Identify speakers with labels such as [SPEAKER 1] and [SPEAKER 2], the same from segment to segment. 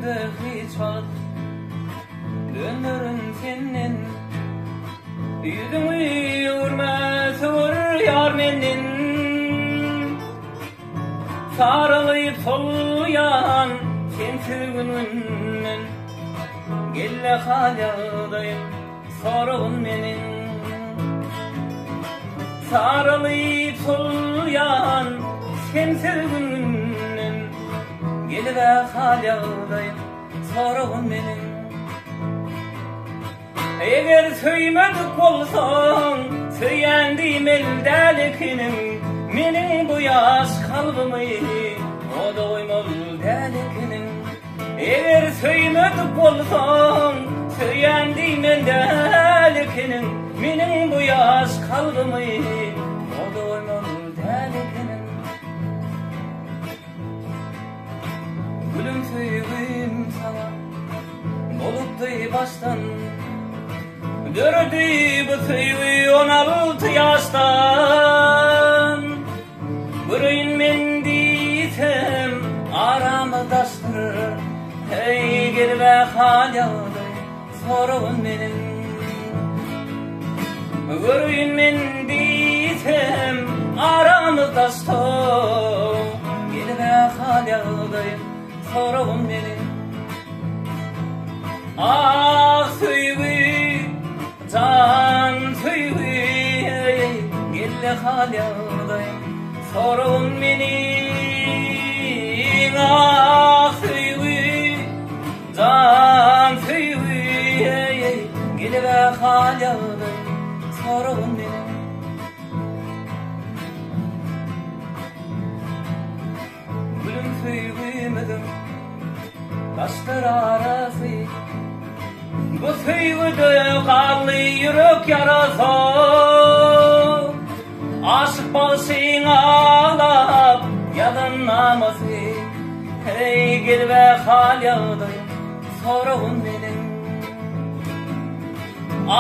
[SPEAKER 1] de hiç var dönürün senin yüzümü yürmez yar menin sarılıp soluyan sensiz günümün gelle halyadayım sorun menin sarılıp soluyan sensiz günümün gelle halyadayım sorun menin eğer söymedik bolsaň söýendim eldelikinin menin bu yaş kalbimi o da oymaz delikinin eğer söymedik bolsaň söýendim eldelikinin menin bu yaş kalbimi o da oymaz delikinin gülüm söýgüm sana bolupdy baştan dördü bu söýgü 16 yaştan Bırıyın men diýsem aramyzdaşdyr hey gelbe halyaly sorun menin Bırıyın men diýsem aramyzdaşdyr gelbe halyaly sorun menin Ah söýgü can söýgü gelle halyadayım sorun menin ah söýgü can söýgü gelle halyadayım sorun menin gülüm söýgümedim taşlar arasy bu söýgüde gally ýürek yarasa aşyk bolsaň ağlap ýalynnamasy hey gelbe halyadayım sorun menin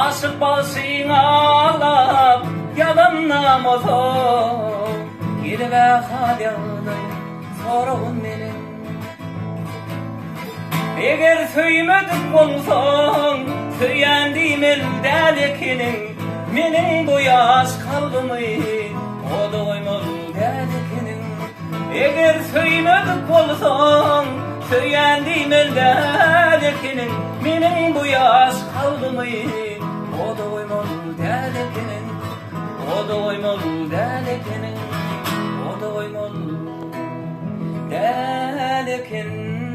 [SPEAKER 1] aşyk bolsaň ağlap ýalynnamasy gelbe halyadayım sorun menin eger söýmedik bolsaň söýendim eldelikinin menin bu yaş kalbimi o da oymaz delikinin eger söýmedik bolsaň söýendim eldelikinin menin bu yaş kalbimi o da oymaz delikinin o da oymaz delikinin o da oymaz delikinin